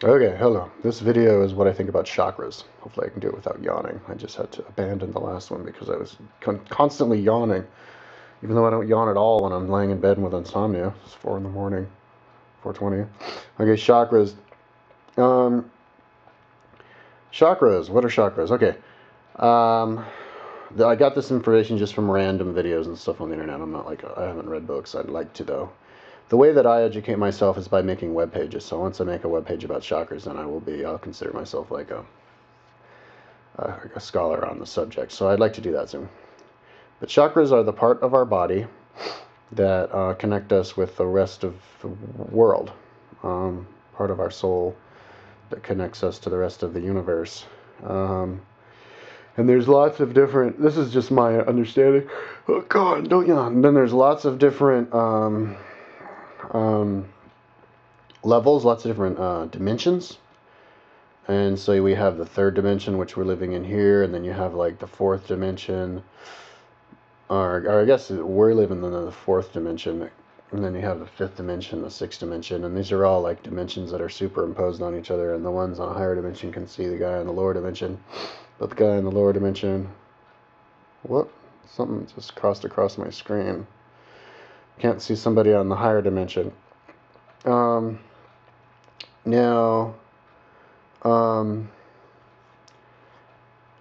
Okay, hello. This video is what I think about chakras. Hopefully I can do it without yawning. I just had to abandon the last one because I was constantly yawning, even though I don't yawn at all when I'm laying in bed with insomnia. It's 4 in the morning, 4:20. Okay, chakras. Um, Chakras. What are chakras? Okay. Um, I got this information just from random videos and stuff on the internet. I'm not like, I haven't read books. I'd like to, though. The way that I educate myself is by making web pages. So once I make a web page about chakras, then I'll consider myself like a scholar on the subject. So I'd like to do that soon. But chakras are the part of our body that connect us with the rest of the world. Part of our soul that connects us to the rest of the universe. And there's lots of different, this is just my understanding. Oh God, don't yawn. And then there's lots of different levels, lots of different dimensions. And so we have the third dimension, which we're living in here, and then you have like the fourth dimension, or I guess we're living in the fourth dimension, and then you have the fifth dimension, the sixth dimension, and these are all like dimensions that are superimposed on each other, and the ones on a higher dimension can see the guy in the lower dimension, but the guy in the lower dimension, what? Something just crossed across my screen. Can't see somebody on the higher dimension. Now, man,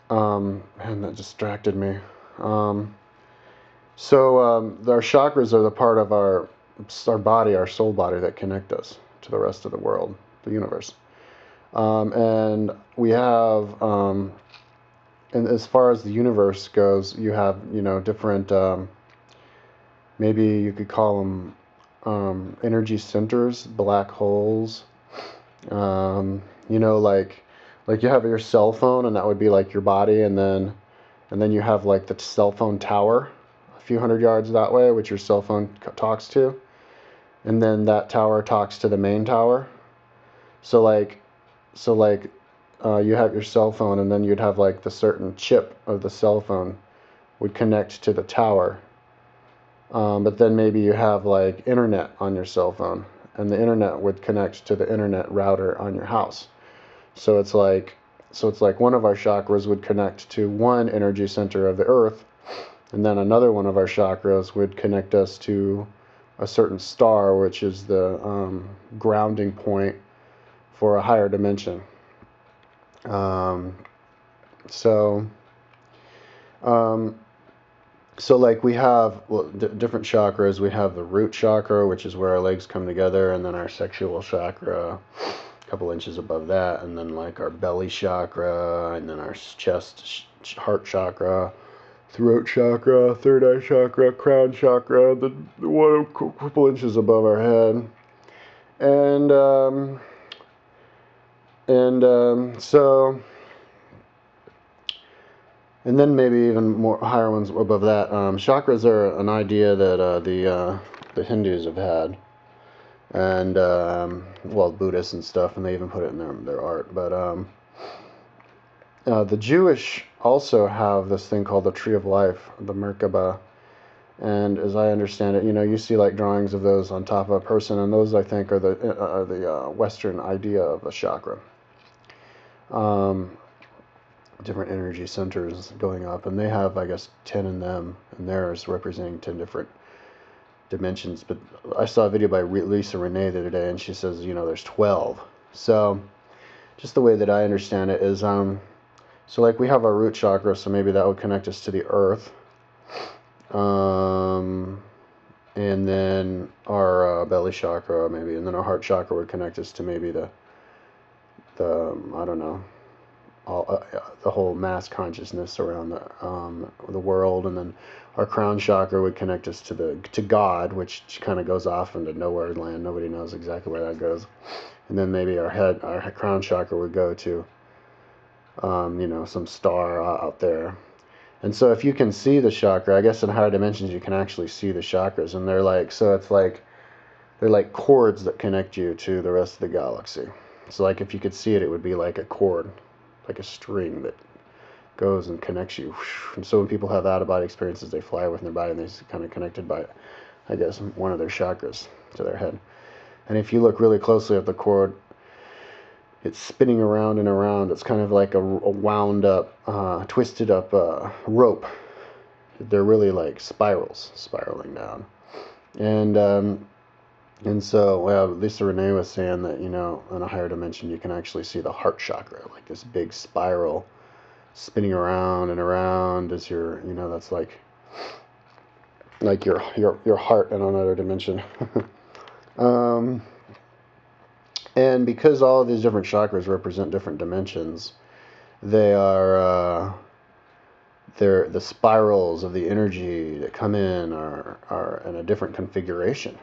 that distracted me. Our chakras are the part of our body, our soul body, that connect us to the rest of the world, the universe. And we have, and as far as the universe goes, you have, different, maybe you could call them energy centers, black holes. Like you have your cell phone, and that would be like your body, and then you have like the cell phone tower a few hundred yards that way, which your cell phone talks to, and then that tower talks to the main tower. So you have your cell phone, and then you'd have like the certain chip of the cell phone would connect to the tower. But then maybe you have like internet on your cell phone, and the internet would connect to the internet router on your house. So it's like one of our chakras would connect to one energy center of the earth, and then another one of our chakras would connect us to a certain star, which is the grounding point for a higher dimension. So like we have different chakras. We have the root chakra, which is where our legs come together, and then our sexual chakra, a couple inches above that, and then like our belly chakra, and then our chest, heart chakra, throat chakra, third eye chakra, crown chakra, the one a couple inches above our head, and so. And then maybe even more higher ones above that. Chakras are an idea that the Hindus have had, and Buddhists and stuff, and they even put it in their art. But the Jewish also have this thing called the Tree of Life, the Merkaba, and as I understand it, you see like drawings of those on top of a person, and those I think are the Western idea of a chakra. Different energy centers going up, and they have, I guess, 10 in them, and theirs representing 10 different dimensions. But I saw a video by Lisa Renee the other day, and she says, there's 12. So just the way that I understand it is, so like we have our root chakra, so maybe that would connect us to the earth. And then our belly chakra, maybe, and then our heart chakra would connect us to maybe the I don't know, the whole mass consciousness around the world, and then our crown chakra would connect us to God, which kind of goes off into nowhere land. Nobody knows exactly where that goes. And then maybe our crown chakra would go to some star out there. And so if you can see the chakra, I guess in higher dimensions you can actually see the chakras, and they're like cords that connect you to the rest of the galaxy. So like if you could see it, it would be like a cord, like a string that goes and connects you. And so when people have out-of-body experiences, they fly within their body, and they're kind of connected by, I guess, one of their chakras to their head. And if you look really closely at the cord, it's spinning around and around. It's kind of like a wound up, twisted up rope. They're really like spiraling down. And so, well, Lisa Renee was saying that, in a higher dimension, you can actually see the heart chakra, like this big spiral spinning around and around as that's like your heart in another dimension. um, and because all of these different chakras represent different dimensions, they are they're the spirals of the energy that come in are in a different configuration.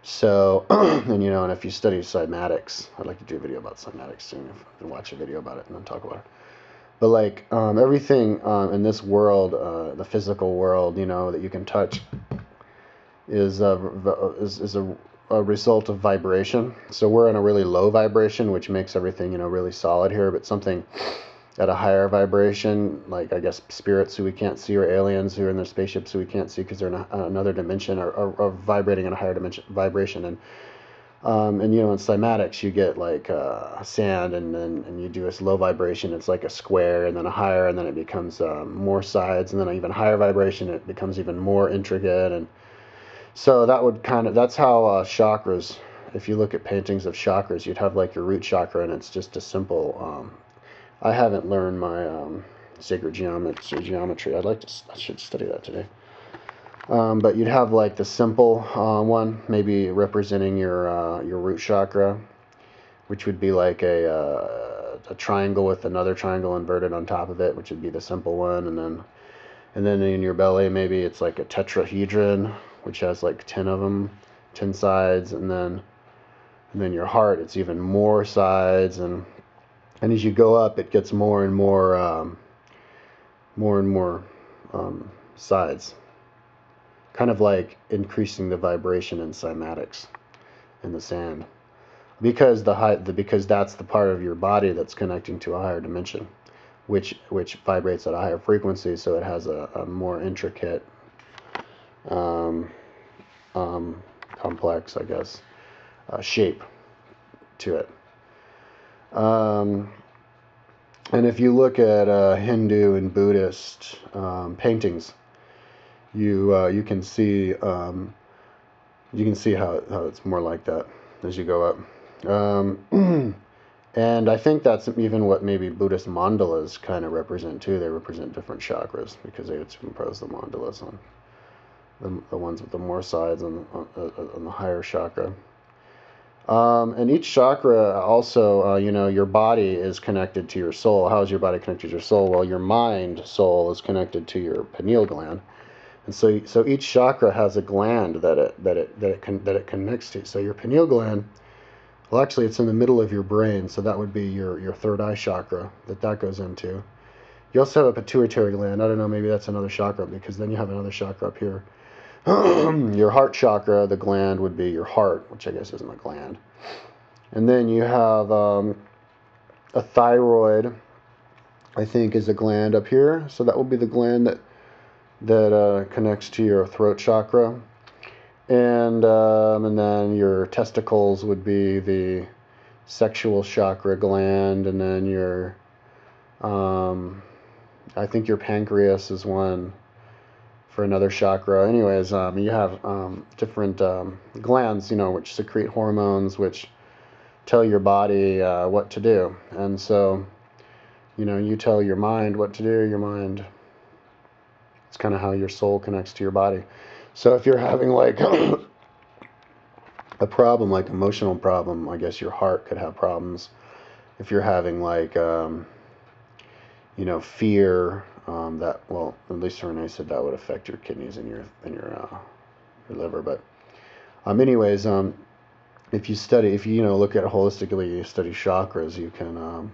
So, and if you study cymatics, I'd like to do a video about cymatics soon, and watch a video about it and then talk about it. But like everything in this world, the physical world, that you can touch, is a result of vibration. So we're in a really low vibration, which makes everything really solid here. But something at a higher vibration, like I guess spirits who we can't see, or aliens who are in their spaceships who we can't see because they're in another dimension, are vibrating in a higher vibration. And in cymatics you get like sand, and you do a low vibration, it's like a square, and then a higher, and then it becomes more sides, and then an even higher vibration, it becomes even more intricate. And so that's how chakras, if you look at paintings of chakras, you'd have like your root chakra, and it's just a simple I haven't learned my sacred geometry. I should study that today. But you'd have like the simple one, maybe representing your root chakra, which would be like a triangle with another triangle inverted on top of it, which would be the simple one. And then in your belly, maybe it's like a tetrahedron, which has like 10 of them, 10 sides. And then your heart, it's even more sides. And as you go up, it gets more and more sides. Kind of like increasing the vibration in cymatics in the sand, because because that's the part of your body that's connecting to a higher dimension, which vibrates at a higher frequency, so it has a more intricate, complex, I guess, shape to it. And if you look at Hindu and Buddhist paintings, you can see how it's more like that as you go up. And I think that's even what maybe Buddhist mandalas kind of represent too. They represent different chakras because they would superimpose the mandalas on the ones with the more sides on the higher chakra. And each chakra also, your body is connected to your soul. How is your body connected to your soul? Well, your mind soul is connected to your pineal gland. And so each chakra has a gland that it connects to. So your pineal gland, well, actually, it's in the middle of your brain. So that would be your third eye chakra that goes into. You also have a pituitary gland. I don't know, maybe that's another chakra, because then you have another chakra up here. Your heart chakra, the gland would be your heart, which I guess isn't a gland. And then you have a thyroid, I think, is a gland up here. So that will be the gland that connects to your throat chakra. And then your testicles would be the sexual chakra gland. And then I think your pancreas is one for another chakra. Anyways, you have different glands, which secrete hormones, which tell your body what to do. And so, you tell your mind what to do. Your mind, it's kind of how your soul connects to your body. So if you're having like a problem, like emotional problem, I guess your heart could have problems. If you're having like fear, that, well, at least Renee said that would affect your kidneys and your liver. But anyways, if you look at it holistically, you study chakras, you can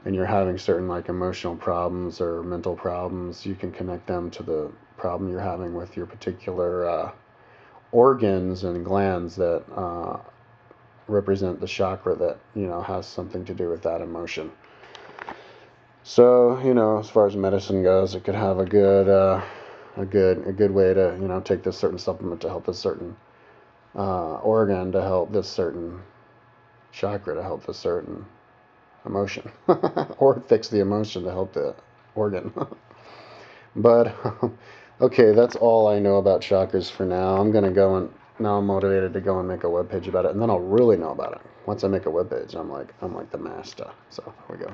and you're having certain like emotional problems or mental problems, you can connect them to the problem you're having with your particular organs and glands that represent the chakra that has something to do with that emotion. So as far as medicine goes, it could have a good way to take this certain supplement to help this certain organ, to help this certain chakra to help a certain emotion, or fix the emotion to help the organ. But okay, that's all I know about chakras for now. I'm gonna go and now I'm motivated to go and make a webpage about it, and then I'll really know about it. Once I make a webpage, I'm like the master. So here we go.